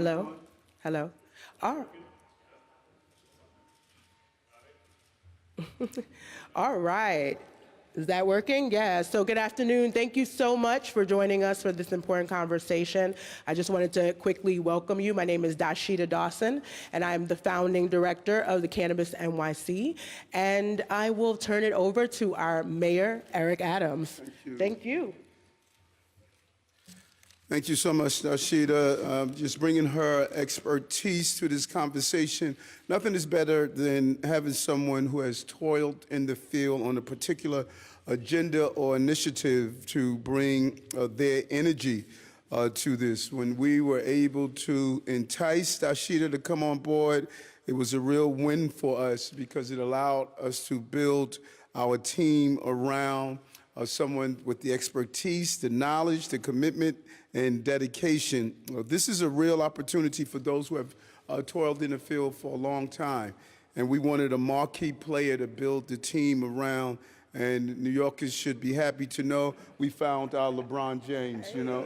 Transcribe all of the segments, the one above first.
Hello? Hello? All, all right. Is that working? Yeah. So good afternoon. Thank you so much for joining us for this important conversation. I just wanted to quickly welcome you. My name is Dashida Dawson, and I'm the founding director of the Cannabis NYC. And I will turn it over to our mayor, Eric Adams. Thank you. Thank you. Thank you so much, Rashida. Just bringing her expertise to this conversation. Nothing is better than having someone who has toiled in the field on a particular agenda or initiative to bring their energy to this. When we were able to entice Rashida to come on board, it was a real win for us because it allowed us to build our team around someone with the expertise, the knowledge, the commitment, and dedication. This is a real opportunity for those who have toiled in the field for a long time. And we wanted a marquee player to build the team around. And New Yorkers should be happy to know we found our LeBron James, you know.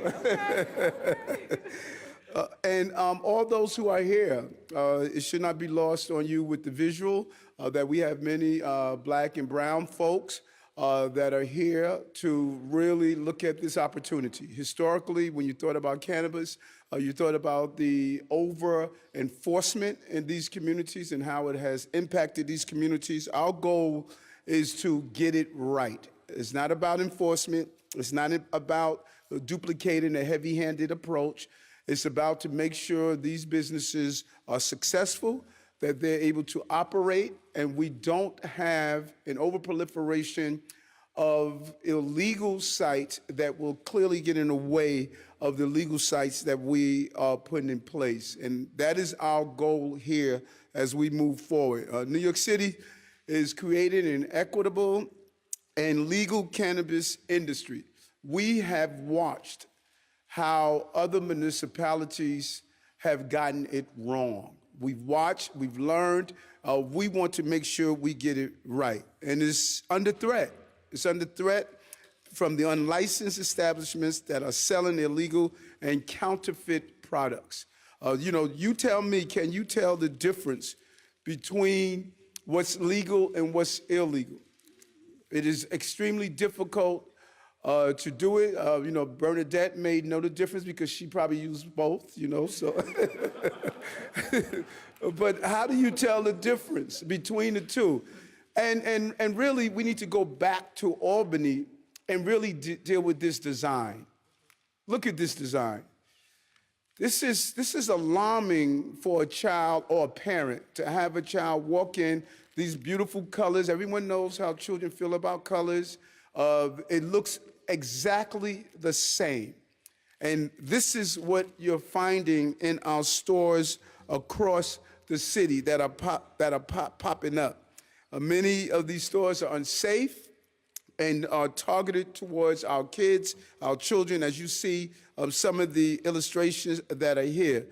And all those who are here, it should not be lost on you with the visual that we have many black and brown folks that are here to really look at this opportunity. Historically, when you thought about cannabis, you thought about the over-enforcement in these communities and how it has impacted these communities. Our goal is to get it right. It's not about enforcement. It's not about duplicating a heavy-handed approach. It's about to make sure these businesses are successful, that they're able to operate, and we don't have an overproliferation of illegal sites that will clearly get in the way of the legal sites that we are putting in place. And that is our goal here as we move forward. New York City is creating an equitable and legal cannabis industry. We have watched how other municipalities have gotten it wrong. We've watched, we've learned, we want to make sure we get it right. And it's under threat. It's under threat from the unlicensed establishments that are selling illegal and counterfeit products. You tell me, can you tell the difference between what's legal and what's illegal? It is extremely difficult to do it. Bernadette may know the difference because she probably used both, so. But how do you tell the difference between the two? And really, we need to go back to Albany and really deal with this design. Look at this design. This is alarming for a child or a parent to have a child walk in these beautiful colors. Everyone knows how children feel about colors. It looks exactly the same. And this is what you're finding in our stores across the city that are popping up. Many of these stores are unsafe and are targeted towards our kids, our children, as you see some of the illustrations that are here.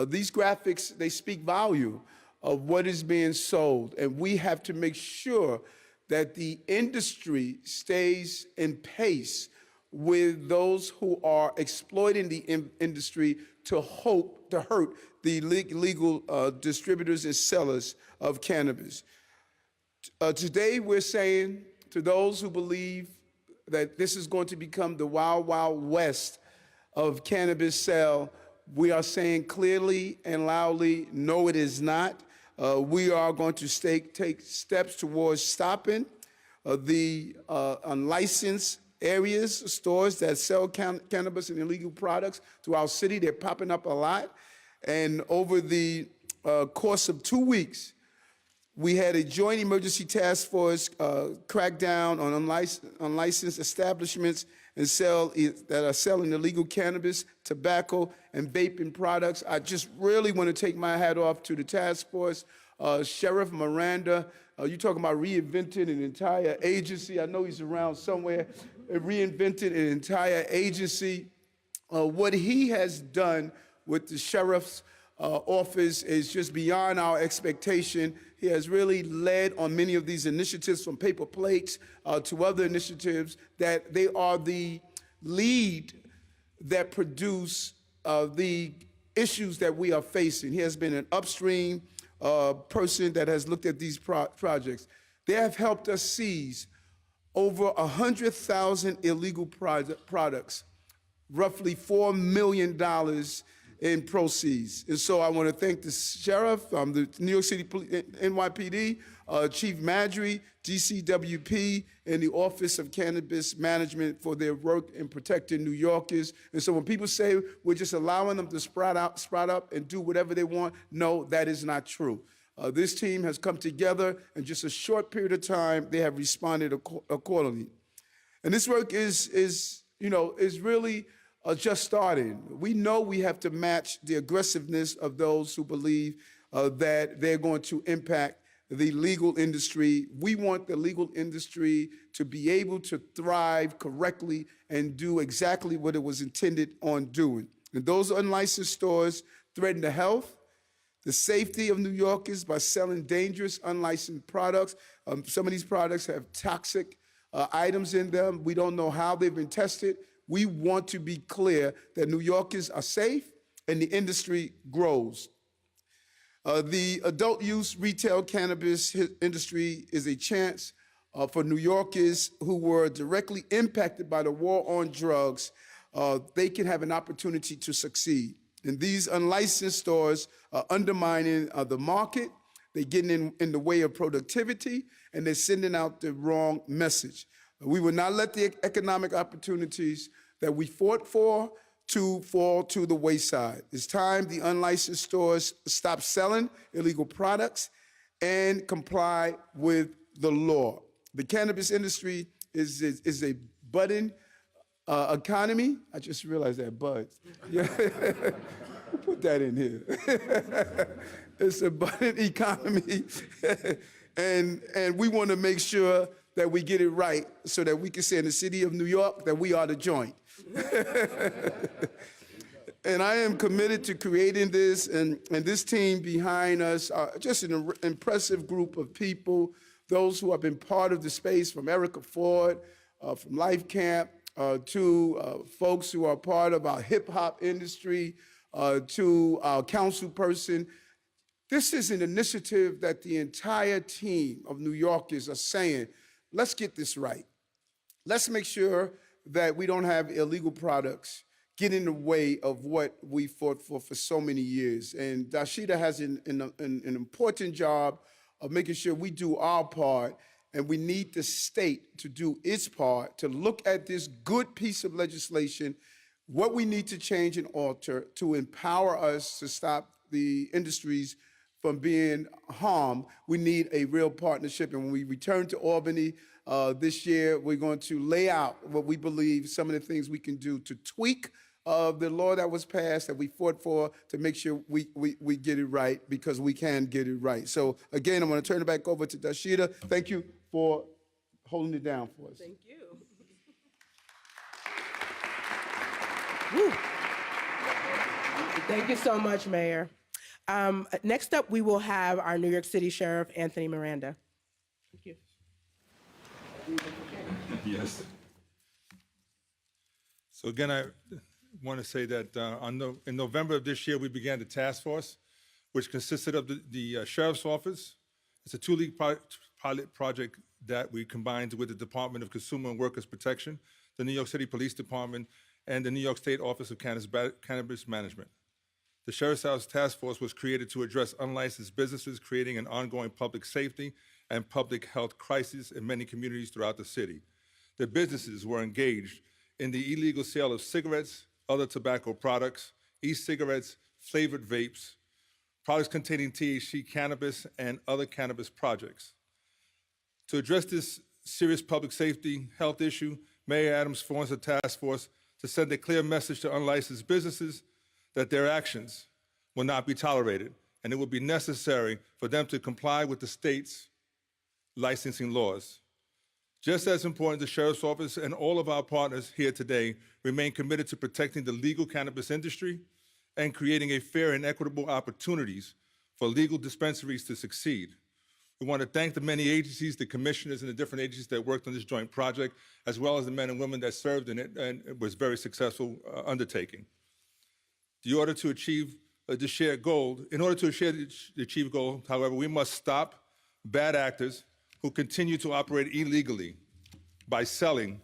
These graphics, they speak volume of what is being sold, and we have to make sure that the industry stays in pace with those who are exploiting the industry to hurt the legal distributors and sellers of cannabis. Today, we're saying to those who believe that this is going to become the wild, wild west of cannabis sale, we are saying clearly and loudly, no, it is not. We are going to take steps towards stopping the unlicensed areas, stores that sell cannabis and illegal products through our city. They're popping up a lot. And over the course of 2 weeks, we had a joint emergency task force crack down on unlicensed establishments that are selling illegal cannabis, tobacco, and vaping products. I just really want to take my hat off to the task force. Sheriff Miranda, you talking about reinventing an entire agency. I know he's around somewhere. Reinvented an entire agency. What he has done with the sheriff's office is just beyond our expectation. He has really led on many of these initiatives, from paper plates to other initiatives, that they are the lead that produce the issues that we are facing. He has been an upstream person that has looked at these projects. They have helped us seize over 100,000 illegal products, roughly $4 million in proceeds. And so I want to thank the sheriff, the New York City NYPD, Chief Madry, GCWP, and the Office of Cannabis Management for their work in protecting New Yorkers. And so when people say we're just allowing them to sprout up and do whatever they want, no, that is not true. This team has come together in just a short period of time. They have responded accordingly. And this work is really just starting. We know we have to match the aggressiveness of those who believe that they're going to impact the legal industry. We want the legal industry to be able to thrive correctly and do exactly what it was intended on doing. And those unlicensed stores threaten the health, the safety of New Yorkers by selling dangerous, unlicensed products. Some of these products have toxic items in them. We don't know how they've been tested. We want to be clear that New Yorkers are safe and the industry grows. The adult use retail cannabis industry is a chance for New Yorkers who were directly impacted by the war on drugs. They can have an opportunity to succeed. And these unlicensed stores are undermining the market. They're getting in the way of productivity, and they're sending out the wrong message. We will not let the economic opportunities that we fought for to fall to the wayside. It's time the unlicensed stores stop selling illegal products and comply with the law. The cannabis industry is a budding economy. I just realized that, buds. Yeah. Put that in here. It's a budding economy, and we want to make sure that we get it right so that we can say in the city of New York that we are the joint. And I am committed to creating this, and this team behind us are just an impressive group of people, those who have been part of the space, from Erica Ford, from Life Camp, to folks who are part of our hip-hop industry, to our council person. This is an initiative that the entire team of New Yorkers are saying, let's get this right. Let's make sure that we don't have illegal products get in the way of what we fought for so many years. And Dashida has an important job of making sure we do our part, and we need the state to do its part to look at this good piece of legislation, what we need to change and alter to empower us to stop the industries from being harmed. We need a real partnership. And when we return to Albany this year, we're going to lay out what we believe some of the things we can do to tweak the law that was passed, that we fought for, to make sure we get it right, because we can get it right. So again, I'm going to turn it back over to Dashida. Thank you for holding it down for us. Thank you. Woo. Thank you so much, Mayor. Next up, we will have our New York City Sheriff, Anthony Miranda. Thank you. Yes. So again, I want to say that in November of this year, we began the task force, which consisted of the Sheriff's Office. It's a two-league pilot project that we combined with the Department of Consumer and Workers Protection, the New York City Police Department, and the New York State Office of Cannabis Management. The Sheriff's House Task Force was created to address unlicensed businesses, creating an ongoing public safety and public health crisis in many communities throughout the city. The businesses were engaged in the illegal sale of cigarettes, other tobacco products, e-cigarettes, flavored vapes, products containing THC cannabis, and other cannabis projects. To address this serious public safety health issue, Mayor Adams forms a task force to send a clear message to unlicensed businesses that their actions will not be tolerated, and it will be necessary for them to comply with the state's licensing laws. Just as important, the Sheriff's Office and all of our partners here today remain committed to protecting the legal cannabis industry and creating a fair and equitable opportunities for legal dispensaries to succeed. We want to thank the many agencies, the commissioners and the different agencies that worked on this joint project, as well as the men and women that served in it, and it was a very successful undertaking. In order to achieve the shared goal. In order to achieve goal, however, we must stop bad actors who continue to operate illegally by selling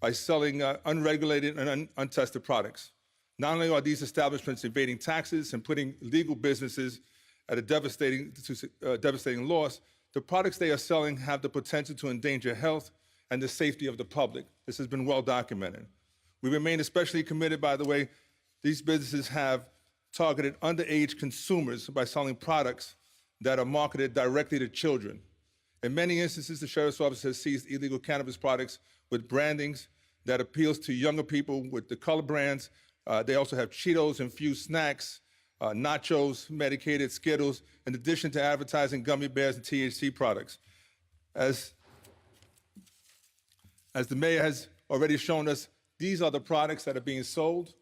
unregulated and untested products. Not only are these establishments evading taxes and putting legal businesses at a devastating loss, the products they are selling have the potential to endanger health and the safety of the public. This has been well documented. We remain especially committed, by the way, these businesses have targeted underage consumers by selling products that are marketed directly to children. In many instances, the Sheriff's Office has seized illegal cannabis products with brandings that appeals to younger people with the color brands. They also have Cheetos, infused snacks, nachos, medicated Skittles, in addition to advertising gummy bears and THC products. As the mayor has already shown us, these are the products that are being sold.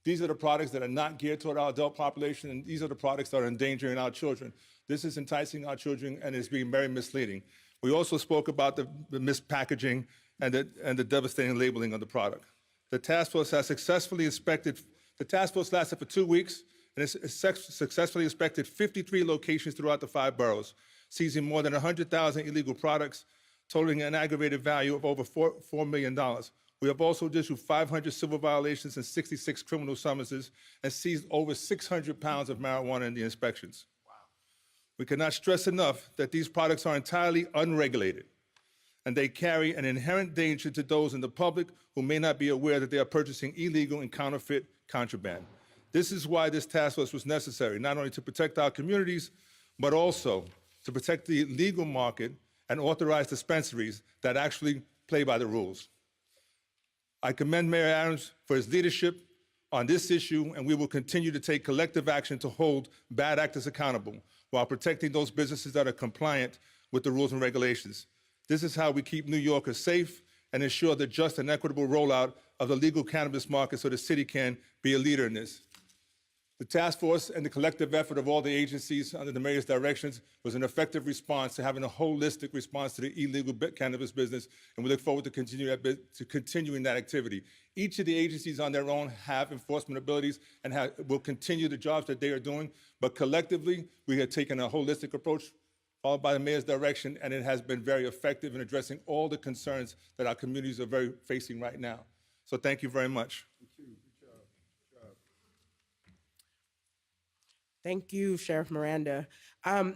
These are the products that are not geared toward our adult population, and these are the products that are endangering our children. This is enticing our children and is being very misleading. We also spoke about the mispackaging and the devastating labeling of the product. The task force has successfully inspected, the task force lasted for 2 weeks, and has successfully inspected 53 locations throughout the 5 boroughs, seizing more than 100,000 illegal products, totaling an aggravated value of over $4 million. We have also issued 500 civil violations and 66 criminal summonses and seized over 600 pounds of marijuana in the inspections. Wow. We cannot stress enough that these products are entirely unregulated, and they carry an inherent danger to those in the public who may not be aware that they are purchasing illegal and counterfeit contraband. This is why this task force was necessary, not only to protect our communities, but also to protect the legal market and authorize dispensaries that actually play by the rules. I commend Mayor Adams for his leadership on this issue, and we will continue to take collective action to hold bad actors accountable while protecting those businesses that are compliant with the rules and regulations. This is how we keep New Yorkers safe and ensure the just and equitable rollout of the legal cannabis market so the city can be a leader in this. The task force and the collective effort of all the agencies under the mayor's directions was an effective response to having a holistic response to the illegal cannabis business, and we look forward to continuing that activity. Each of the agencies on their own have enforcement abilities and will continue the jobs that they are doing, but collectively, we have taken a holistic approach followed by the mayor's direction, and it has been very effective in addressing all the concerns that our communities are facing right now. So thank you very much. Thank you, Sheriff Miranda.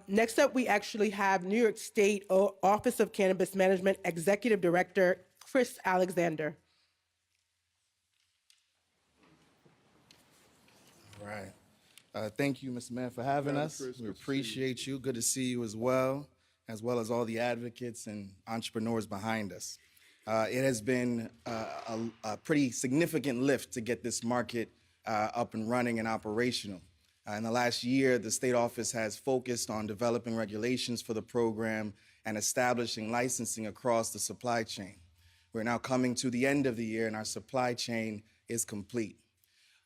Next up, we actually have New York State Office of Cannabis Management Executive Director, Chris Alexander. All right. Thank you, Mr. Mayor, for having us. We appreciate you. Good to see you as well as all the advocates and entrepreneurs behind us. It has been a pretty significant lift to get this market up and running and operational. In the last year, the state office has focused on developing regulations for the program and establishing licensing across the supply chain. We're now coming to the end of the year and our supply chain is complete.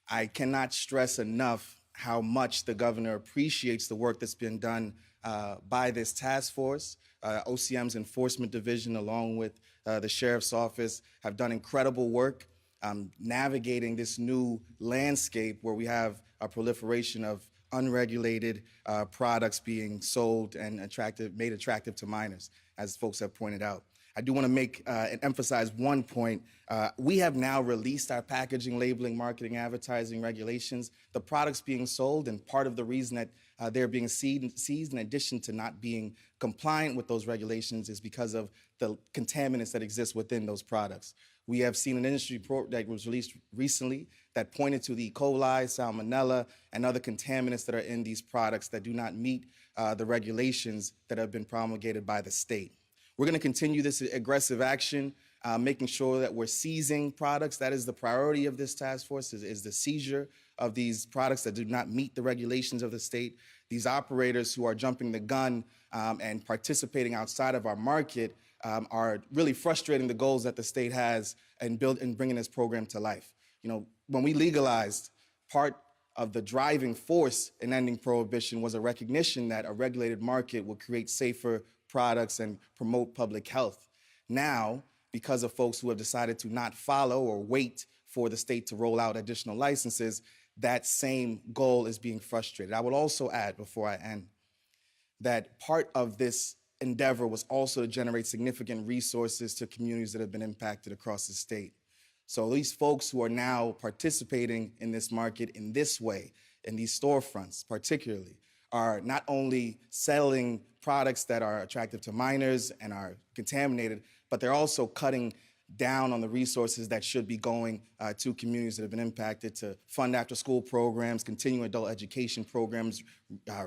I cannot stress enough how much the governor appreciates the work that's been done by this task force. OCM's enforcement division, along with the sheriff's office, have done incredible work navigating this new landscape where we have a proliferation of unregulated products being sold and made attractive to minors, as folks have pointed out. I do want to make and emphasize one point. We have now released our packaging, labeling, marketing, advertising regulations. The products being sold, and part of the reason that they're being seized in addition to not being compliant with those regulations is because of the contaminants that exist within those products. We have seen an industry report that was released recently that pointed to the E. coli, salmonella, and other contaminants that are in these products that do not meet the regulations that have been promulgated by the state. We're going to continue this aggressive action, making sure that we're seizing products. That is the priority of this task force, is the seizure of these products that do not meet the regulations of the state. These operators who are jumping the gun and participating outside of our market are really frustrating the goals that the state has in bringing this program to life. You know, when we legalized, part of the driving force in ending prohibition was a recognition that a regulated market would create safer products and promote public health. Now, because of folks who have decided to not follow or wait for the state to roll out additional licenses, that same goal is being frustrated. I would also add, before I end, that part of this endeavor was also to generate significant resources to communities that have been impacted across the state. So these folks who are now participating in this market in this way, in these storefronts particularly, are not only selling products that are attractive to minors and are contaminated, but they're also cutting down on the resources that should be going to communities that have been impacted to fund after-school programs, continuing adult education programs,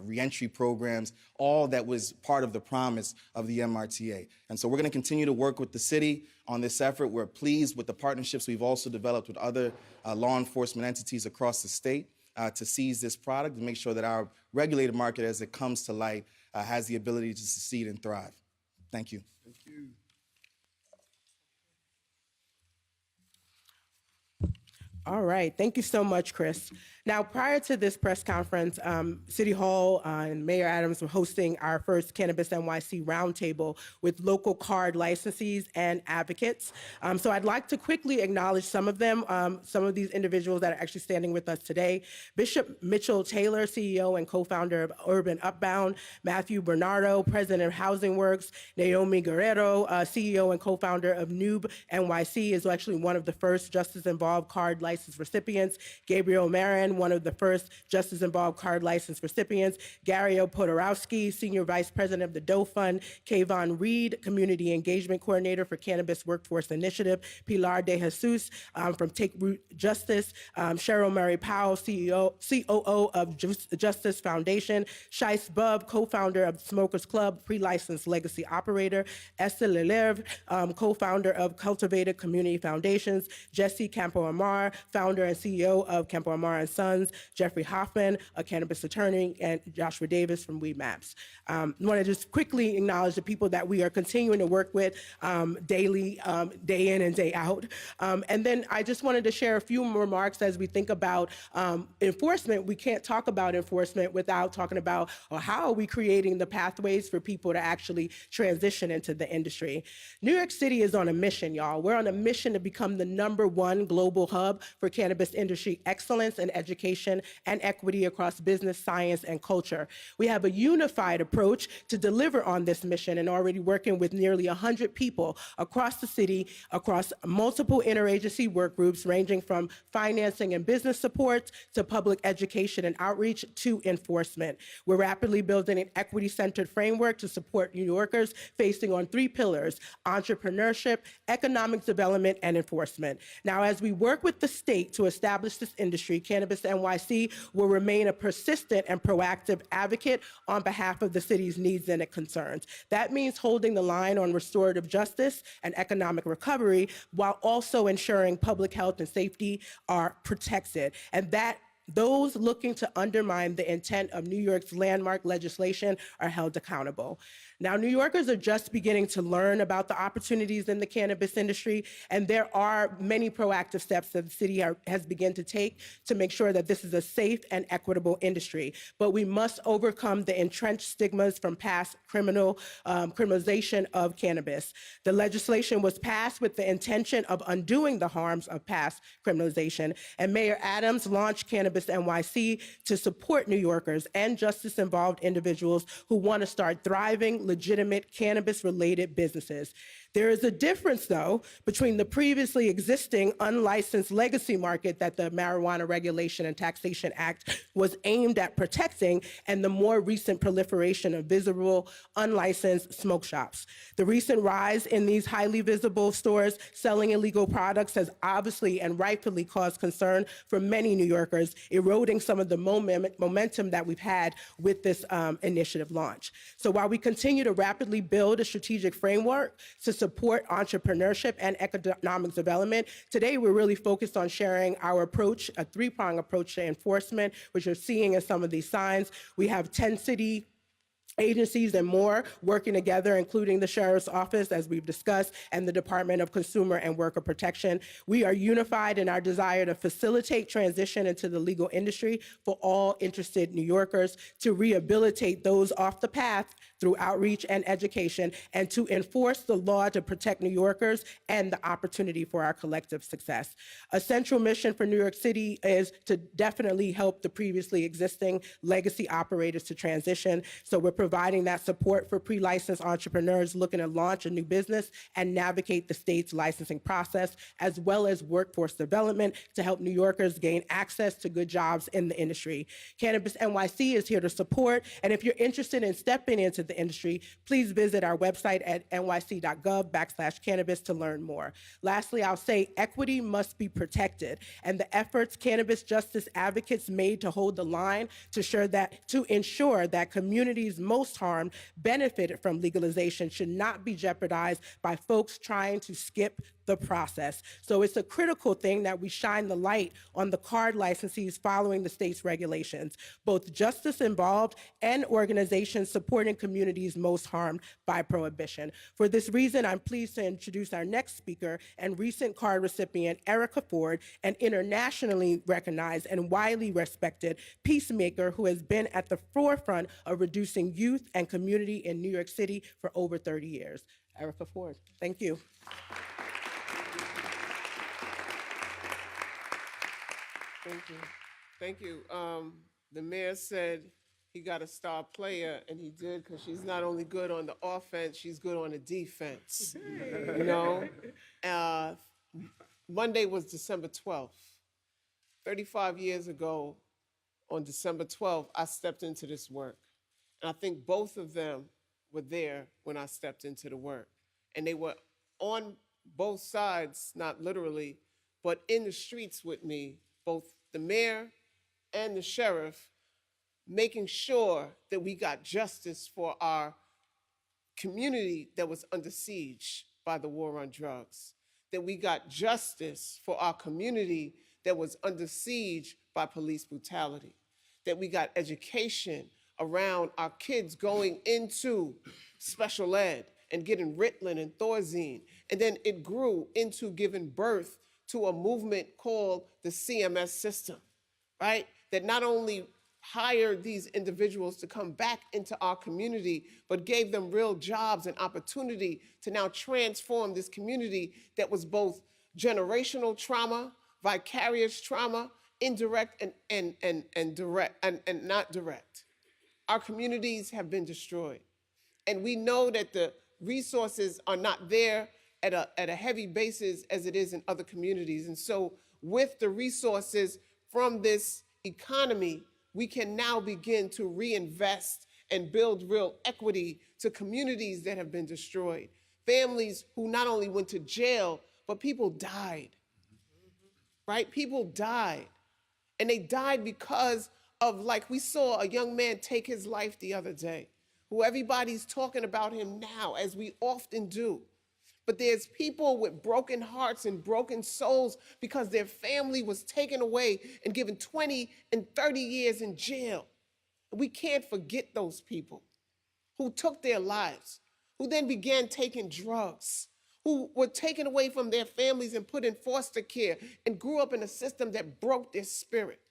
reentry programs, all that was part of the promise of the MRTA. And so we're going to continue to work with the city on this effort. We're pleased with the partnerships we've also developed with other law enforcement entities across the state to seize this product and make sure that our regulated market, as it comes to light, has the ability to succeed and thrive. Thank you. Thank you. All right. Thank you so much, Chris. Now, prior to this press conference, City Hall and Mayor Adams were hosting our first Cannabis NYC roundtable with local card licensees and advocates. So I'd like to quickly acknowledge some of them, some of these individuals that are actually standing with us today. Bishop Mitchell Taylor, CEO and co-founder of Urban Upbound. Matthew Bernardo, president of Housing Works. Naomi Guerrero, CEO and co-founder of Noob NYC, is actually one of the first justice-involved card license recipients. Gabriel Marin, one of the first justice-involved card license recipients. Gario Podorowski, senior vice president of the Doe Fund. Kayvon Reed, community engagement coordinator for Cannabis Workforce Initiative. Pilar De Jesus from Take Root Justice. Cheryl Murray Powell, COO of Justice Foundation. Shice Bub, co-founder of Smokers Club, pre-licensed legacy operator. Esther Lelev, co-founder of Cultivated Community Foundations. Jesse Campo Amar, founder and CEO of Campo Amar and Sons. Jeffrey Hoffman, a cannabis attorney, and Joshua Davis from Weed Maps. I want to just quickly acknowledge the people that we are continuing to work with daily, day in and day out. And then I just wanted to share a few remarks as we think about enforcement. We can't talk about enforcement without talking about how are we creating the pathways for people to actually transition into the industry. New York City is on a mission, y'all. We're on a mission to become the #1 global hub for cannabis industry excellence and education and equity across business, science, and culture. We have a unified approach to deliver on this mission and already working with nearly 100 people across the city, across multiple interagency work groups ranging from financing and business support to public education and outreach to enforcement. We're rapidly building an equity-centered framework to support New Yorkers facing on 3 pillars: entrepreneurship, economic development, and enforcement. Now, as we work with the state to establish this industry, Cannabis NYC will remain a persistent and proactive advocate on behalf of the city's needs and concerns. That means holding the line on restorative justice and economic recovery while also ensuring public health and safety are protected. And that those looking to undermine the intent of New York's landmark legislation are held accountable. Now, New Yorkers are just beginning to learn about the opportunities in the cannabis industry, and there are many proactive steps that the city has begun to take to make sure that this is a safe and equitable industry. But we must overcome the entrenched stigmas from past criminalization of cannabis. The legislation was passed with the intention of undoing the harms of past criminalization, and Mayor Adams launched Cannabis NYC to support New Yorkers and justice-involved individuals who want to start thriving, legitimate cannabis-related businesses. There is a difference, though, between the previously existing unlicensed legacy market that the Marijuana Regulation and Taxation Act was aimed at protecting and the more recent proliferation of visible, unlicensed smoke shops. The recent rise in these highly visible stores selling illegal products has obviously and rightfully caused concern for many New Yorkers, eroding some of the momentum that we've had with this initiative launch. So while we continue to rapidly build a strategic framework to support entrepreneurship and economic development, today we're really focused on sharing our approach, a 3-pronged approach to enforcement, which you're seeing in some of these signs. We have 10 city agencies and more working together, including the Sheriff's Office, as we've discussed, and the Department of Consumer and Worker Protection. We are unified in our desire to facilitate transition into the legal industry for all interested New Yorkers, to rehabilitate those off the path through outreach and education, and to enforce the law to protect New Yorkers and the opportunity for our collective success. A central mission for New York City is to definitely help the previously existing legacy operators to transition. So we're providing that support for pre-licensed entrepreneurs looking to launch a new business and navigate the state's licensing process, as well as workforce development to help New Yorkers gain access to good jobs in the industry. Cannabis NYC is here to support, and if you're interested in stepping into the industry, please visit our website at nyc.gov/cannabis to learn more. Lastly, I'll say equity must be protected, and the efforts cannabis justice advocates made to hold the line to ensure that communities most harmed benefited from legalization should not be jeopardized by folks trying to skip the process. So it's a critical thing that we shine the light on the card licensees following the state's regulations, both justice involved and organizations supporting communities most harmed by prohibition. For this reason, I'm pleased to introduce our next speaker and recent card recipient, Erica Ford, an internationally recognized and widely respected peacemaker who has been at the forefront of reducing youth and community in New York City for over 30 years. Erica Ford, thank you. Thank you. Thank you. The mayor said he got a star player, and he did, because she's not only good on the offense, she's good on the defense. You know? Monday was December 12th. 35 years ago, on December 12th, I stepped into this work. And I think both of them were there when I stepped into the work. And they were on both sides, not literally, but in the streets with me, both the mayor and the sheriff, making sure that we got justice for our community that was under siege by the war on drugs, that we got justice for our community that was under siege by police brutality, that we got education around our kids going into special ed and getting Ritalin and Thorazine. And then it grew into giving birth to a movement called the CMS system, right? That not only hired these individuals to come back into our community, but gave them real jobs and opportunity to now transform this community that was both generational trauma, vicarious trauma, indirect and direct and not direct. Our communities have been destroyed. And we know that the resources are not there at a heavy basis as it is in other communities. And so with the resources from this economy, we can now begin to reinvest and build real equity to communities that have been destroyed. Families who not only went to jail, but people died, right? People died. And they died because of, like, we saw a young man take his life the other day, who everybody's talking about him now, as we often do. But there's people with broken hearts and broken souls because their family was taken away and given 20 and 30 years in jail. We can't forget those people who took their lives, who then began taking drugs, who were taken away from their families and put in foster care and grew up in a system that broke their spirit.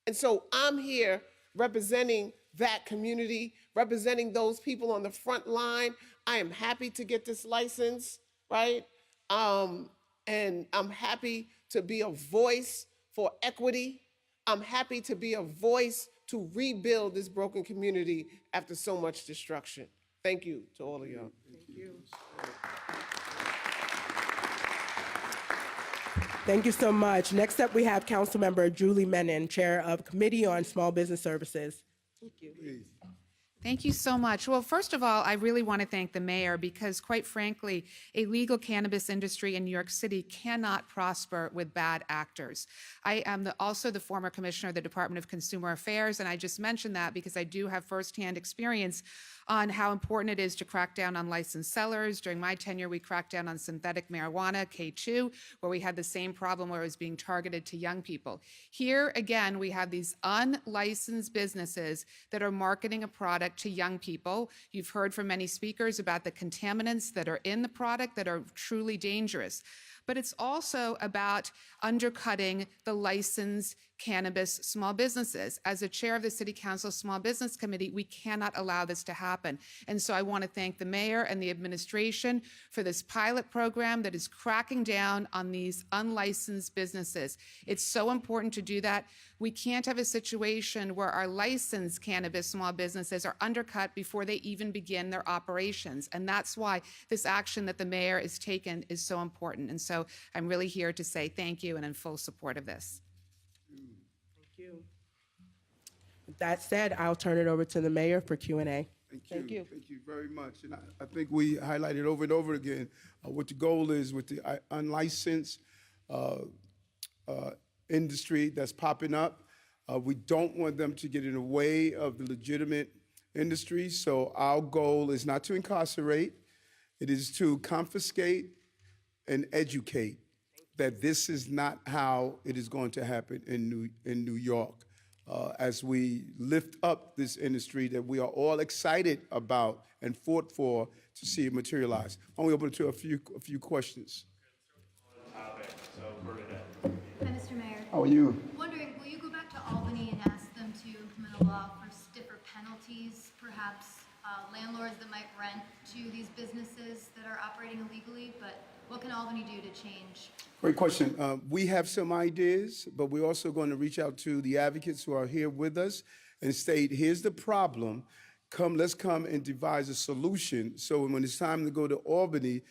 And so I'm here representing that community, representing those people on the front line. I am happy to get this license, right? And I'm happy to be a voice for equity. I'm happy to be a voice to rebuild this broken community after so much destruction. Thank you to all of y'all. Thank you. Thank you so much. Next up, we have Councilmember Julie Menon, Chair of Committee on Small Business Services. Thank you. Please. Thank you so much. Well, first of all, I really want to thank the mayor because, quite frankly, a legal cannabis industry in New York City cannot prosper with bad actors. I am also the former commissioner of the Department of Consumer Affairs, and I just mentioned that because I do have firsthand experience on how important it is to crack down on licensed sellers. During my tenure, we cracked down on synthetic marijuana, K2, where we had the same problem where it was being targeted to young people. Here, again, we have these unlicensed businesses that are marketing a product product to young people. You've heard from many speakers about the contaminants that are in the product that are truly dangerous. But it's also about undercutting the licensed cannabis small businesses. As a chair of the City Council Small Business Committee, we cannot allow this to happen. And so I want to thank the mayor and the administration for this pilot program that is cracking down on these unlicensed businesses. It's so important to do that. We can't have a situation where our licensed cannabis small businesses are undercut before they even begin their operations. And that's why this action that the mayor has taken is so important. And so I'm really here to say thank you and in full support of this. Thank you. With that said, I'll turn it over to the mayor for Q&A. Thank you. Thank you. Thank you very much. And I think we highlighted over and over again what the goal is with the unlicensed industry that's popping up. We don't want them to get in the way of the legitimate industry. So our goal is not to incarcerate. It is to confiscate and educate that this is not how it is going to happen in New York. As we lift up this industry that we are all excited about and fought for to see it materialize. I'm going to open it to a few questions. Hi, Mr. Mayor. How are you? Wondering, will you go back to Albany and ask them to implement a law for stiffer penalties, perhaps landlords that might rent to these businesses that are operating illegally? But what can Albany do to change? Great question. We have some ideas, but we're also going to reach out to the advocates who are here with us and state, here's the problem. Let's come and devise a solution. So when it's time to go to Albany,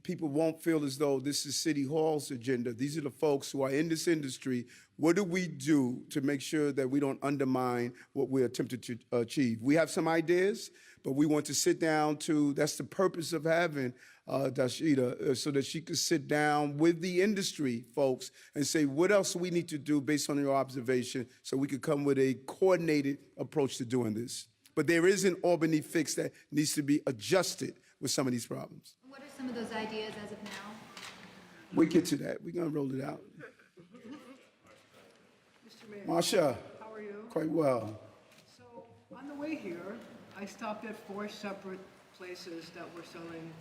people won't feel as though this is City Hall's agenda. These are the folks who are in this industry. What do we do to make sure that we don't undermine what we're attempting to achieve? We have some ideas, but we want to sit down that's the purpose of having Dashida, so that she could sit down with the industry folks and say, what else we need to do based on your observation so we could come with a coordinated approach to doing this. But there is an Albany fix that needs to be adjusted with some of these problems. What are some of those ideas as of now? We get to that. We're going to roll it out. Mr. Mayor. Marsha. How are you? Quite well. So on the way here, I stopped at 4 separate places that were selling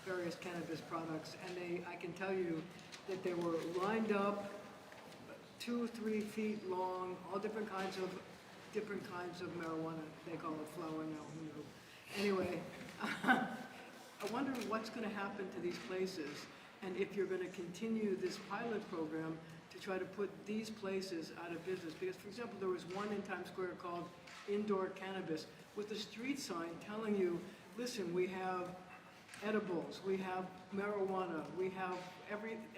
various cannabis products, and I can tell you that they were lined up 2-3 feet long, all different kinds of marijuana. They call it flower now, who knew? Anyway, I wonder what's going to happen to these places, and if you're going to continue this pilot program to try to put these places out of business. Because, for example, there was one in Times Square called Indoor Cannabis with a street sign telling you, listen, we have edibles, we have marijuana, we have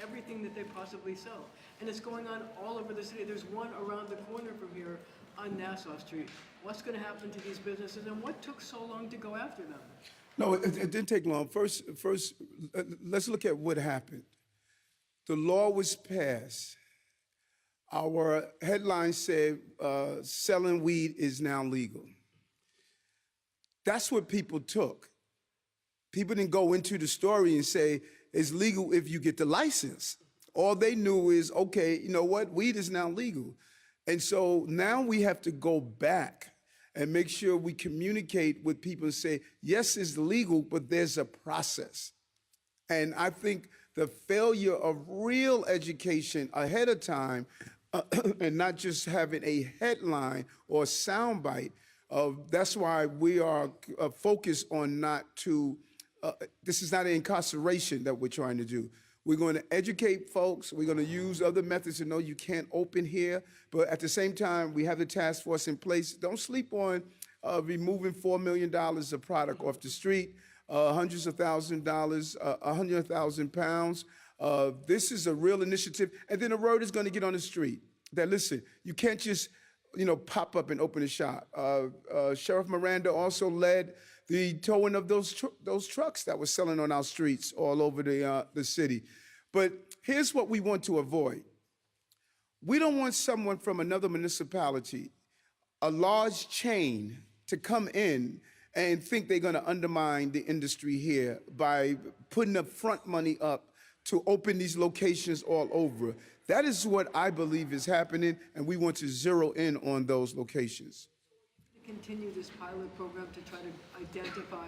everything that they possibly sell. And it's going on all over the city. There's one around the corner from here on Nassau Street. What's going to happen to these businesses, and what took so long to go after them? No, it didn't take long. First, let's look at what happened. The law was passed. Our headline said selling weed is now legal. That's what people took. People didn't go into the story and say it's legal if you get the license. All they knew is, okay, you know what? Weed is now legal. And so now we have to go back and make sure we communicate with people and say, yes, it's legal, but there's a process. And I think the failure of real education ahead of time and not just having a headline or a soundbite, that's why we are focused on this is not an incarceration that we're trying to do. We're going to educate folks. We're going to use other methods to know you can't open here. But at the same time, we have the task force in place. Don't sleep on removing $4 million of product off the street, hundreds of thousands of dollars, 100,000 pounds. This is a real initiative. And then the word is going to get on the street that, listen, you can't just pop up and open a shop. Sheriff Miranda also led the towing of those trucks that were selling on our streets all over the city. But here's what we want to avoid. We don't want someone from another municipality, a large chain, to come in and think they're going to undermine the industry here by putting the front money up to open these locations all over. That is what I believe is happening, and we want to zero in on those locations. continue this pilot program to try to identify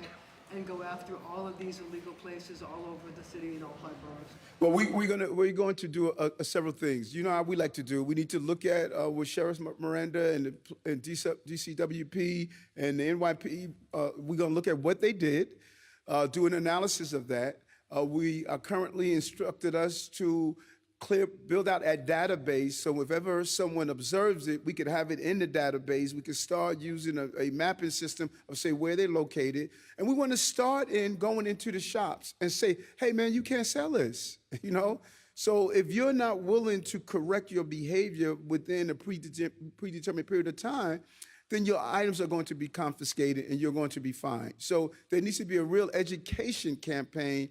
and go after all of these illegal places all over the city in all 5 boroughs? Well, we're going to do several things. You know how we like to do. We need to look at with Sheriff Miranda and DCWP and the NYP. We're going to look at what they did, do an analysis of that. We are currently instructed us to build out a database, so if ever someone observes it, we could have it in the database. We could start using a mapping system of, say, where they're located. And we want to start in going into the shops and say, hey, man, you can't sell this, you know? So if you're not willing to correct your behavior within a predetermined period of time, then your items are going to be confiscated and you're going to be fined. So there needs to be a real education campaign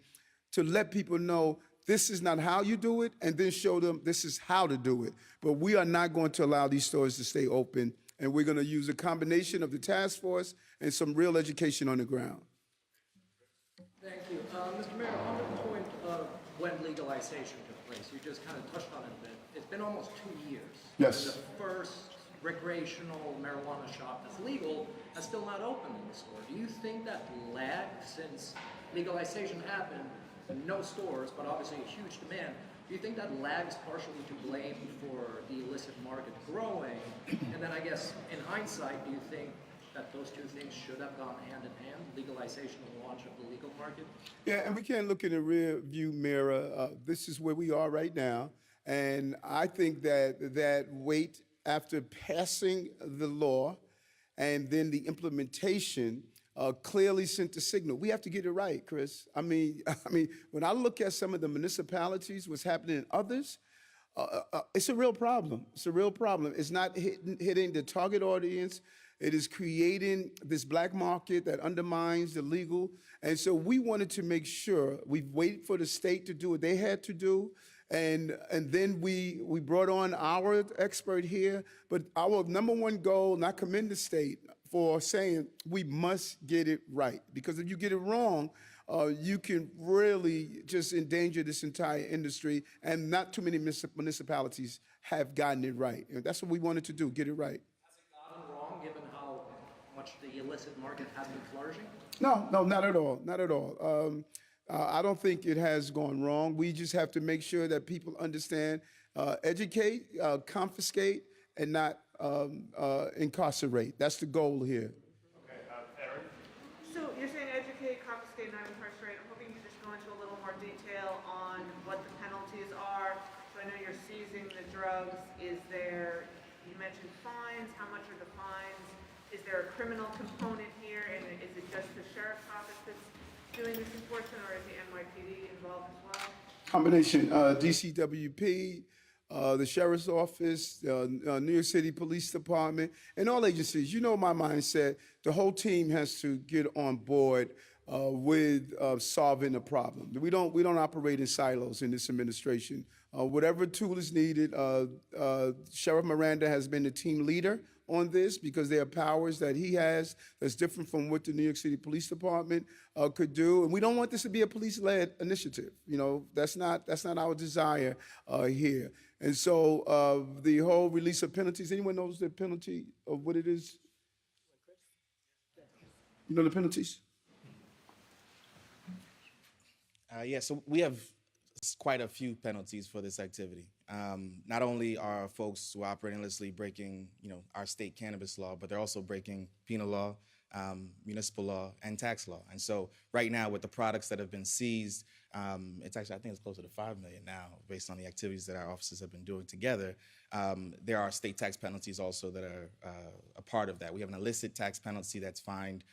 to let people know this is not how you do it, and then show them this is how to do it. But we are not going to allow these stores to stay open, and we're going to use a combination of the task force and some real education on the ground. Thank you. Mr. Mayor, on the point of when legalization took place, you just kind of touched on it a bit. It's been almost 2 years. Yes. The first recreational marijuana shop that's legal has still not opened in the store. Do you think that lag since legalization happened, no stores, but obviously a huge demand, do you think that lag is partially to blame for the illicit market growing? And then I guess in hindsight, do you think that those two things should have gone hand in hand, legalization and launch of the legal market? Yeah, and we can't look in the rear view mirror. This is where we are right now. And I think that wait after passing the law and then the implementation clearly sent the signal. We have to get it right, Chris. I mean, when I look at some of the municipalities, what's happening in others, it's a real problem. It's a real problem. It's not hitting the target audience. It is creating this black market that undermines the legal. And so we wanted to make sure we waited for the state to do what they had to do. And then we brought on our expert here. But our number one goal, and I commend the state for saying we must get it right. Because if you get it wrong, you can really just endanger this entire industry. And not too many municipalities have gotten it right. And that's what we wanted to do, get it right. Has it gotten wrong given how much the illicit market has been flourishing? No, not at all, not at all. I don't think it has gone wrong. We just have to make sure that people understand, educate, confiscate, and not incarcerate. That's the goal here. Okay, Aaron? So you're saying educate, confiscate, not incarcerate. I'm hoping you could just go into a little more detail on what the penalties are. So I know you're seizing the drugs. Is there, you mentioned fines. How much are the fines? Is there a criminal component here? And is it just the sheriff's office that's doing this enforcement, or is the NYPD involved as well? Combination, DCWP, the Sheriff's Office, New York City Police Department, and all agencies. You know my mindset. The whole team has to get on board with solving the problem. We don't operate in silos in this administration. Whatever tool is needed, Sheriff Miranda has been the team leader on this because there are powers that he has that's different from what the New York City Police Department could do. And we don't want this to be a police-led initiative. You know, that's not our desire here. And so the whole release of penalties, anyone knows the penalty of what it is? You know the penalties? Yeah, so we have quite a few penalties for this activity. Not only are folks who are operating illicitly breaking, our state cannabis law, but they're also breaking penal law, municipal law, and tax law. And so right now with the products that have been seized, it's actually, I think it's closer to 5 million now based on the activities that our officers have been doing together. There are state tax penalties also that are a part of that. We have an illicit tax penalty that's fined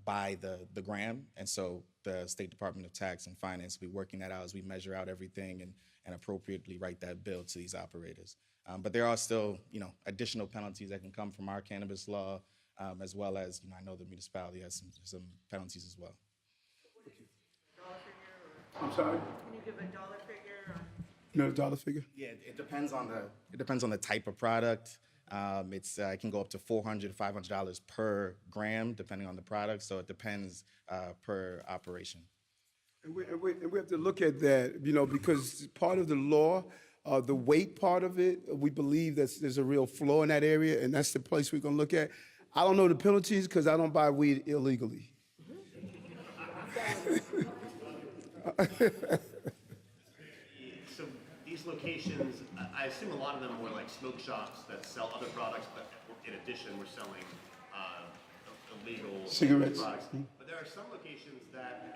by the gram. And so the State Department of Tax and Finance will be working that out as we measure out everything and appropriately write that bill to these operators. But there are still, additional penalties that can come from our cannabis law, as well as, I know the municipality has some penalties as well. I'm sorry? Can you give a dollar figure? You know the dollar figure? Yeah, it depends on the type of product. It can go up to $400, $500 per gram, depending on the product. So it depends per operation. And we have to look at that, because part of the law, the weight part of it, we believe that there's a real flaw in that area, and that's the place we're going to look at. I don't know the penalties because I don't buy weed illegally. So these locations, I assume a lot of them were like smoke shops that sell other products, but in addition, we're selling illegal Cigarettes. products. But there are some locations that,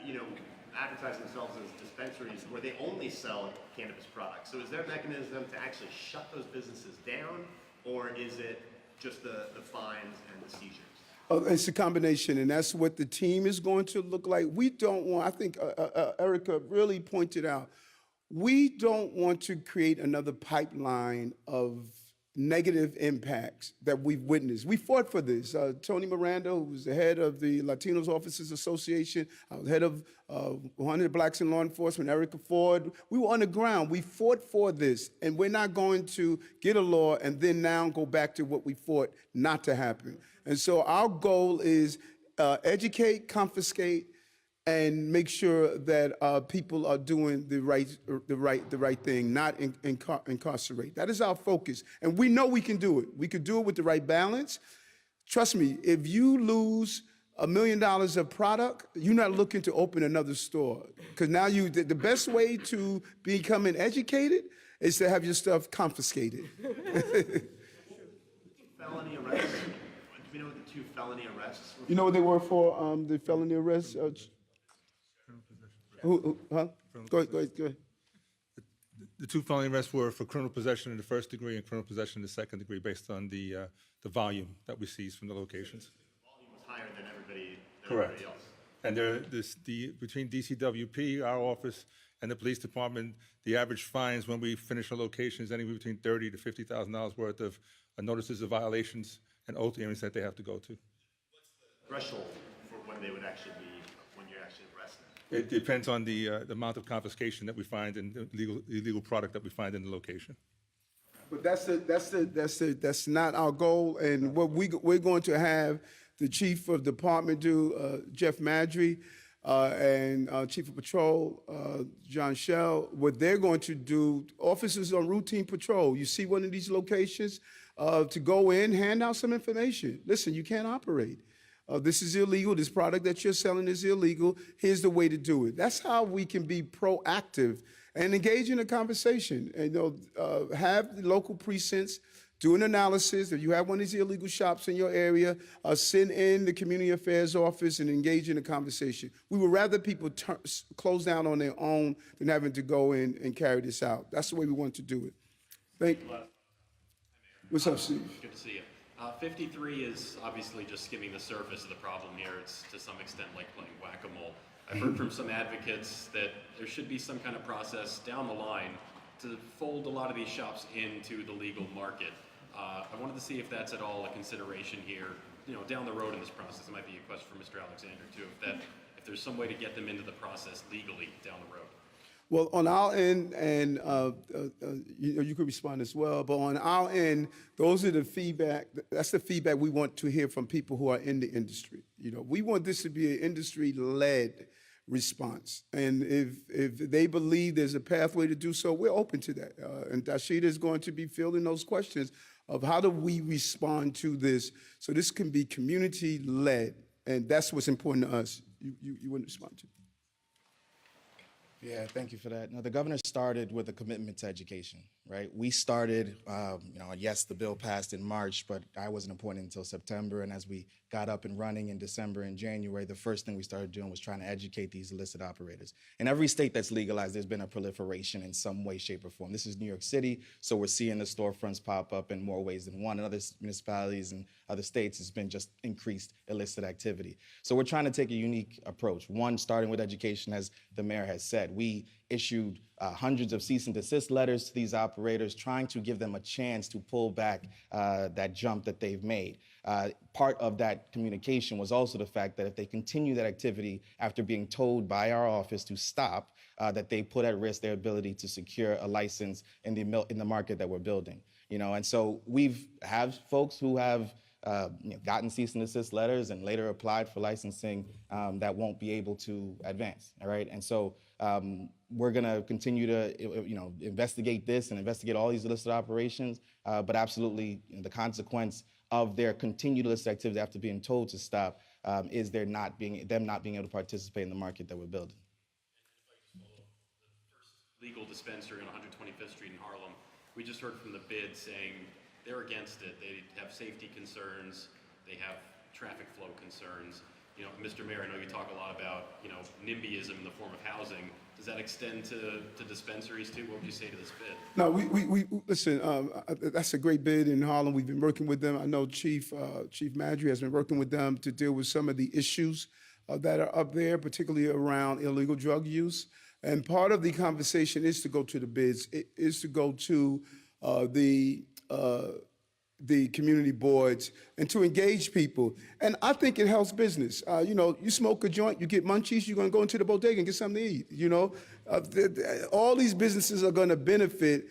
advertise themselves as dispensaries where they only sell cannabis products. So is there a mechanism to actually shut those businesses down, or is it just the fines and the seizures? It's a combination, and that's what the team is going to look like. We don't want, I think Erica really pointed out, we don't want to create another pipeline of negative impacts that we've witnessed. We fought for this. Tony Miranda, who was the head of the Latinos Officers Association, I was head of 100 Blacks in Law Enforcement, Erica Ford. We were on the ground. We fought for this, and we're not going to get a law and then now go back to what we fought not to happen. And so our goal is educate, confiscate, and make sure that people are doing the right thing, not incarcerate. That is our focus, and we know we can do it. We could do it with the right balance. Trust me, if you lose $1 million of product, you're not looking to open another store, because now the best way to becoming educated is to have your stuff confiscated. Felony arrests. Do we know what the 2 felony arrests were? You know what they were for? The felony arrests. Huh? Go ahead. The 2 felony arrests were for criminal possession in the first degree and criminal possession in the second degree, based on the volume that we seized from the locations. The volume was higher than everybody Correct. else. And between DCWP, our office, and the police department, the average fines when we finish a location is anywhere between $30,000 to $50,000 worth of notices of violations and oath hearings that they have to go to. What's the threshold for when they would actually be, when you're actually arrested? It depends on the amount of confiscation that we find and the illegal product that we find in the location. But that's not our goal. And what we're going to have the chief of department do, Jeff Madry, and Chief of Patrol, John Shell, what they're going to do, officers on routine patrol. You see one of these locations, to go in, hand out some information. Listen, you can't operate. This is illegal. This product that you're selling is illegal. Here's the way to do it. That's how we can be proactive and engage in a conversation. And have the local precincts do an analysis. If you have one of these illegal shops in your area, send in the community affairs office and engage in a conversation. We would rather people close down on their own than having to go in and carry this out. That's the way we want to do it. Thank you. What's up, Steve? Good to see you. 53 is obviously just skimming the surface of the problem here. It's to some extent like playing whack-a-mole. I've heard from some advocates that there should be some kind of process down the line to fold a lot of these shops into the legal market. I wanted to see if that's at all a consideration here, down the road in this process. It might be a question for Mr. Alexander too, if there's some way to get them into the process legally down the road. Well, on our end, and you could respond as well, but on our end, those are the feedback, that's the feedback we want to hear from people who are in the industry. We want this to be an industry-led response. And if they believe there's a pathway to do so, we're open to that. And Dashida is going to be fielding those questions of how do we respond to this so this can be community-led, and that's what's important to us. You wouldn't respond to. Yeah, thank you for that. Now, the governor started with a commitment to education, right? We started, yes, the bill passed in March, but I wasn't appointed until September. And as we got up and running in December and January, the first thing we started doing was trying to educate these illicit operators. In every state that's legalized, there's been a proliferation in some way, shape, or form. This is New York City, so we're seeing the storefronts pop up in more ways than one. In other municipalities and other states, it's been just increased illicit activity. So we're trying to take a unique approach. One, starting with education, as the mayor has said. We issued hundreds of cease and desist letters to these operators, trying to give them a chance to pull back that jump that they've made. Part of that communication was also the fact that if they continue that activity after being told by our office to stop, that they put at risk their ability to secure a license in the market that we're building. And so we've have folks who have gotten cease and desist letters and later applied for licensing that won't be able to advance. All right, and so we're going to continue to investigate this and investigate all these illicit operations, but absolutely the consequence of their continued illicit activity after being told to stop is them not being able to participate in the market that we're building. Legal dispensary on 125th Street in Harlem. We just heard from the bid saying they're against it. They have safety concerns. They have traffic flow concerns. You know, Mr. Mayor, I know you talk a lot about, you know, NIMBYism in the form of housing. Does that extend to dispensaries too? What would you say to this bid? No, we listen. That's a great bid in Harlem. We've been working with them. I know Chief Madry has been working with them to deal with some of the issues that are up there, particularly around illegal drug use. And part of the conversation is to go to the bids. It is to go to the community boards and to engage people. And I think it helps business. You know, you smoke a joint, you get munchies, you're going to go into the bodega and get something to eat. You know, all these businesses are going to benefit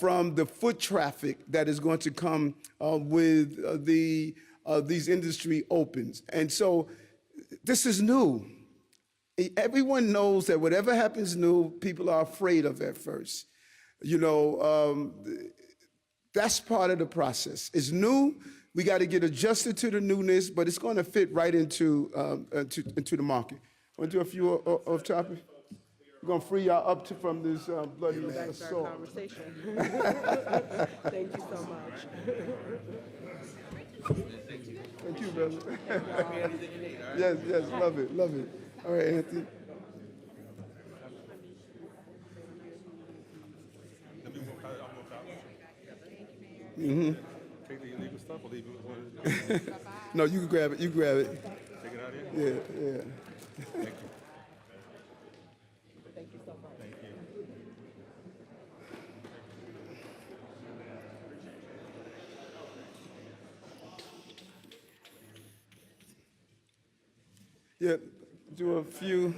from the foot traffic that is going to come with these industry opens. And so this is new. Everyone knows that whatever happens new, people are afraid of at first. You know, that's part of the process. It's new. We got to get adjusted to the newness, but it's going to fit right into the market. Want to do a few off topic? We're going to free y'all up from this bloody Back to our assault. conversation. Thank you so much. Thank you, brother. Yes, love it. All right, Anthony. Take the illegal stuff or leave it? No, you can grab it. Take it out of here? Yeah. Thank you. Thank you so much. Thank you. Yeah, do a few.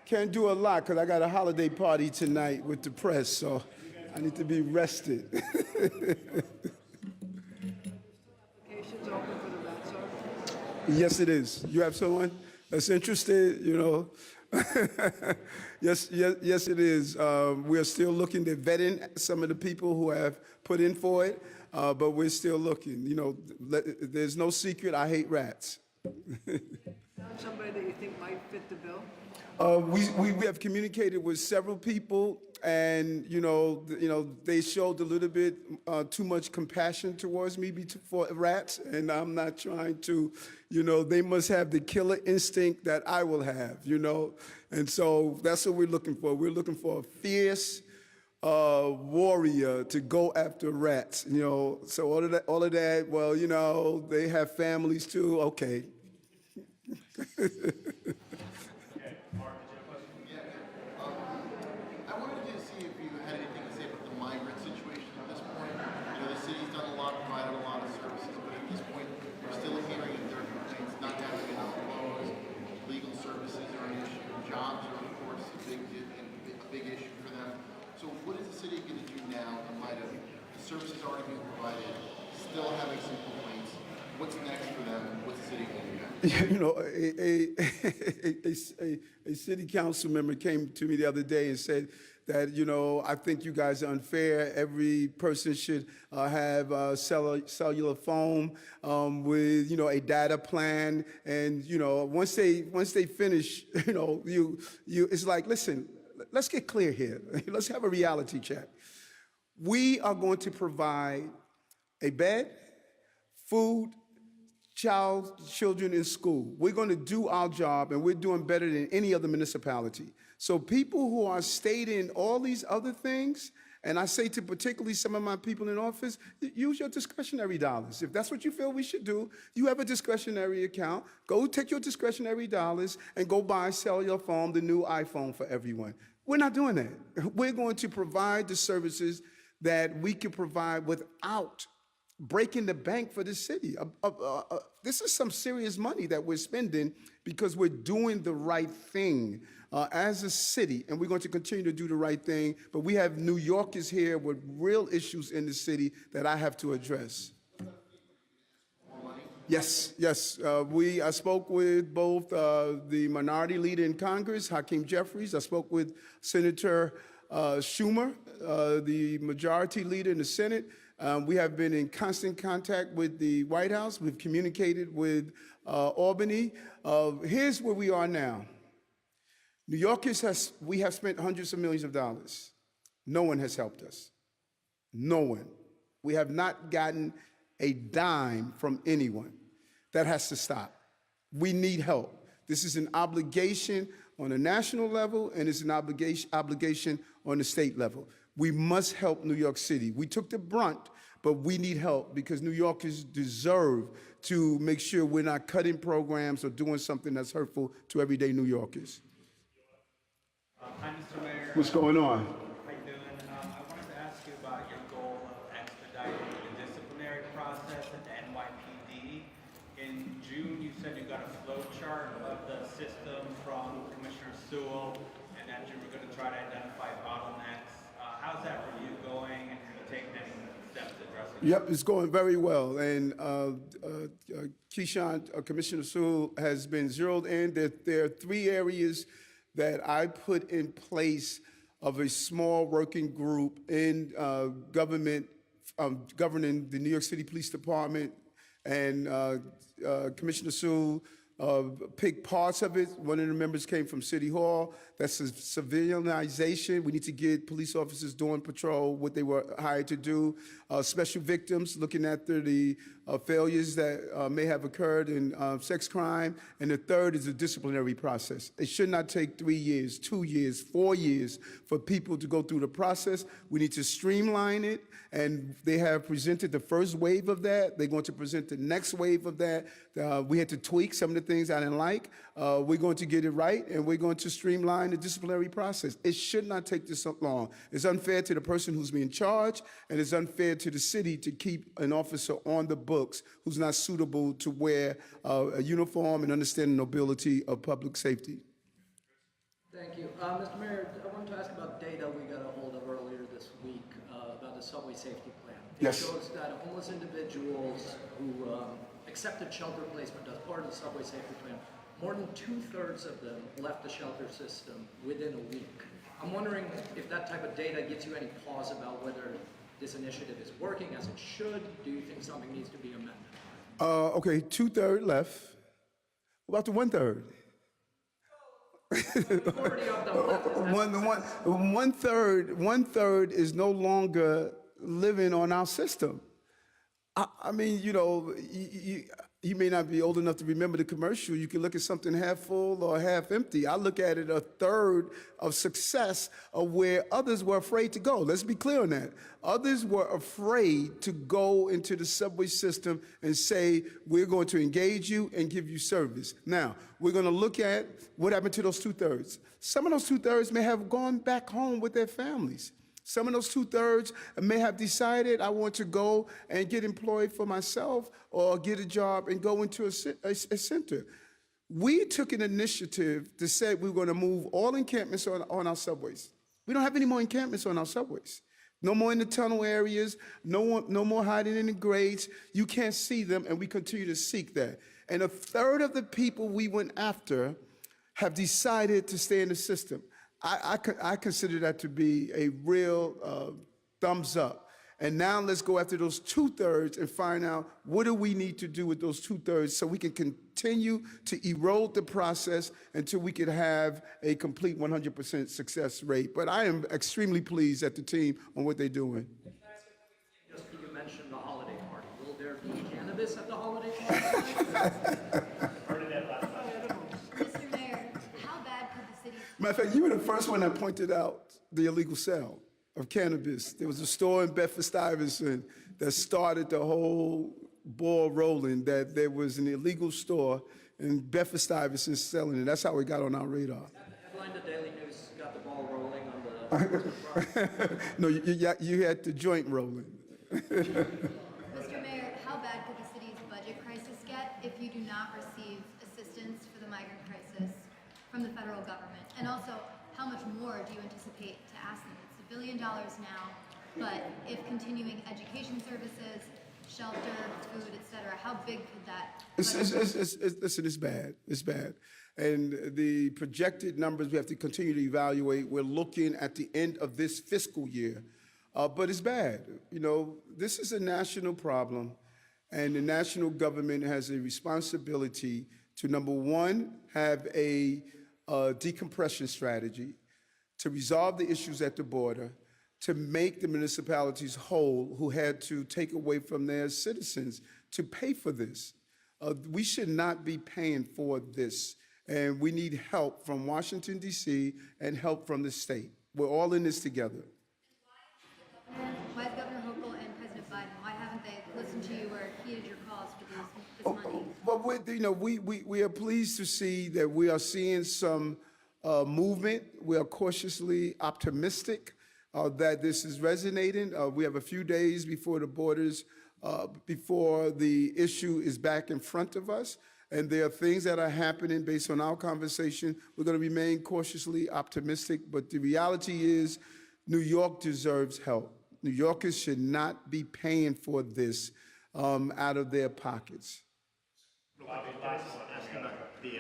Can't do a lot because I got a holiday party tonight with the press, so I need to be rested. Applications open for the rat zone? Yes, it is. You have someone that's interested, you know? Yes, it is. We're still looking. They're vetting some of the people who have put in for it, but we're still looking. You know, there's no secret. I hate rats. Somebody that you think might fit the bill? We have communicated with several people, and you know they showed a little bit too much compassion towards me for rats, and I'm not trying to, you know, they must have the killer instinct that I will have, you know, and so that's what we're looking for. We're looking for a fierce warrior to go after rats, you know. So all of that. Well, you know, they have families too. Okay. I wanted to see if you had anything to say about the migrant situation at this point. You know, the city's done a lot, provided a lot of services, but at this point, we're still hearing that there are complaints not having enough flows. Legal services are an issue. Jobs are, of course, a big issue for them. So what is the city going to do now in light of the services already being provided, still having some complaints? What's next for them? What's the city going to do? You know, a city council member came to me the other day and said that, you know, I think you guys are unfair. Every person should have cellular phone with, you know, a data plan. And, you know, once they finish, you know, it's like, listen, let's get clear here. Let's have a reality check. We are going to provide a bed, food, children in school. We're going to do our job, and we're doing better than any other municipality. So people who are stating all these other things, and I say to particularly some of my people in office, use your discretionary dollars. If that's what you feel we should do, you have a discretionary account. Go take your discretionary dollars and go buy cellular phone, the new iPhone for everyone. We're not doing that. We're going to provide the services that we can provide without breaking the bank for the city. This is some serious money that we're spending because we're doing the right thing as a city, and we're going to continue to do the right thing. But we have New Yorkers here with real issues in the city that I have to address. Yes. I spoke with both the minority leader in Congress, Hakeem Jeffries. I spoke with Senator Schumer, the majority leader in the Senate. We have been in constant contact with the White House. We've communicated with Albany. Here's where we are now. New Yorkers, we have spent hundreds of millions of dollars. No one has helped us. No one. We have not gotten a dime from anyone. That has to stop. We need help. This is an obligation on a national level, and it's an obligation on the state level. We must help New York City. We took the brunt, but we need help because New Yorkers deserve to make sure we're not cutting programs or doing something that's hurtful to everyday New Yorkers. Hi, Mr. Mayor. What's going on? How you doing? I wanted to ask you about your goal of expediting the disciplinary process at the NYPD. In June, you said you got a flow chart of the system from Commissioner Sewell, and that you were going to try to identify bottlenecks. How's that review going, and have you taken any steps to address it? Yep, it's going very well. And Keyshawn, Commissioner Sewell has been zeroed in. There are 3 areas that I put in place of a small working group in government, governing the New York City Police Department, and Commissioner Sewell picked parts of it. One of the members came from City Hall. That's a civilianization. We need to get police officers doing patrol, what they were hired to do. Special victims, looking after the failures that may have occurred in sex crime. And the third is a disciplinary process. It should not take 3 years, 2 years, 4 years for people to go through the process. We need to streamline it, and they have presented the first wave of that. They're going to present the next wave of that. We had to tweak some of the things I didn't like. We're going to get it right, and we're going to streamline the disciplinary process. It should not take this so long. It's unfair to the person who's being charged, and it's unfair to the city to keep an officer on the books who's not suitable to wear a uniform and understand the nobility of public safety. Thank you. Mr. Mayor, I wanted to ask about data we got a hold of earlier this week about the subway safety plan. Yes. It shows that homeless individuals who accepted shelter placement as part of the subway safety plan, more than 2/3 of them left the shelter system within a week. I'm wondering if that type of data gives you any pause about whether this initiative is working as it should. Do you think something needs to be amended? Okay, 2/3 left. What about the 1/3? One third is no longer living on our system. I mean, you know, you may not be old enough to remember the commercial. You can look at something half full or half empty. I look at it a third of success of where others were afraid to go. Let's be clear on that. Others were afraid to go into the subway system and say, we're going to engage you and give you service. Now, we're going to look at what happened to those 2/3. Some of those 2/3 may have gone back home with their families. Some of those 2/3 may have decided, I want to go and get employed for myself or get a job and go into a center. We took an initiative to say we were going to move all encampments on our subways. We don't have any more encampments on our subways. No more in the tunnel areas, no more hiding in the grades. You can't see them, and we continue to seek that. And a third of the people we went after have decided to stay in the system. I consider that to be a real thumbs up. And now let's go after those 2/3 and find out what do we need to do with those 2/3 so we can continue to erode the process until we can have a complete 100% success rate. But I am extremely pleased at the team on what they're doing. Just you mentioned the holiday party. Will there be cannabis at the holiday party? Mr. Mayor, how bad could the city... Matter of fact, you were the first one that pointed out the illegal sale of cannabis. There was a store in Bedford-Stuyvesant that started the whole ball rolling, that there was an illegal store in Bedford-Stuyvesant selling it. That's how it got on our radar. Headline the Daily News got the ball rolling on the... No, you had the joint rolling. Mr. Mayor, how bad could the city's budget crisis get if you do not receive assistance for the migrant crisis from the federal government? And also, how much more do you anticipate to ask them? It's $1 billion now, but if continuing education services, shelter, food, et cetera, how big could that... Listen, it's bad. It's bad. And the projected numbers we have to continue to evaluate, we're looking at the end of this fiscal year but it's bad. You know, this is a national problem, and the national government has a responsibility to, number one, have a decompression strategy, to resolve the issues at the border, to make the municipalities whole who had to take away from their citizens to pay for this. We should not be paying for this, and we need help from Washington, D.C., and help from the state. We're all in this together. Why is Governor Hochul and President Biden, why haven't they listened to you or heeded your calls for this money? Well, we are pleased to see that we are seeing some movement. We are cautiously optimistic that this is resonating. We have a few days before the borders, before the issue is back in front of us. And there are things that are happening based on our conversation. We're going to remain cautiously optimistic, but the reality is New York deserves help. New Yorkers should not be paying for this out of their pockets. Last one, asking about the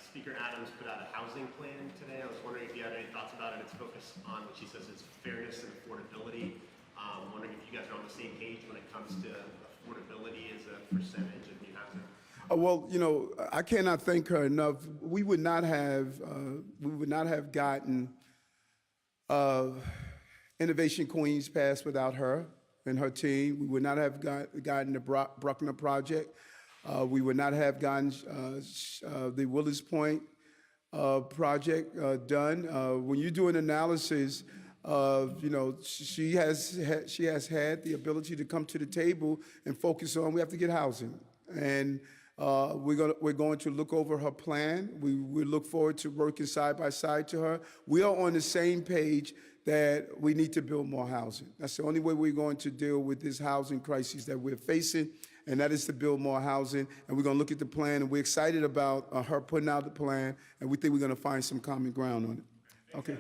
Speaker Adams put out a housing plan today. I was wondering if you had any thoughts about it. It's focused on what she says is fairness and affordability. I'm wondering if you guys are on the same page when it comes to affordability as a percentage of new housing. Well, you know, I cannot thank her enough. We would not have gotten Innovation Queens passed without her and her team. We would not have gotten the Bruckner Project. We would not have gotten the Willis Point project done. When you do an analysis of, you know, she has had the ability to come to the table and focus on, we have to get housing. And we're going to look over her plan. We look forward to working side by side to her. We are on the same page that we need to build more housing. That's the only way we're going to deal with this housing crisis that we're facing, and that is to build more housing. And we're going to look at the plan, and we're excited about her putting out the plan, and we think we're going to find some common ground on it. Okay.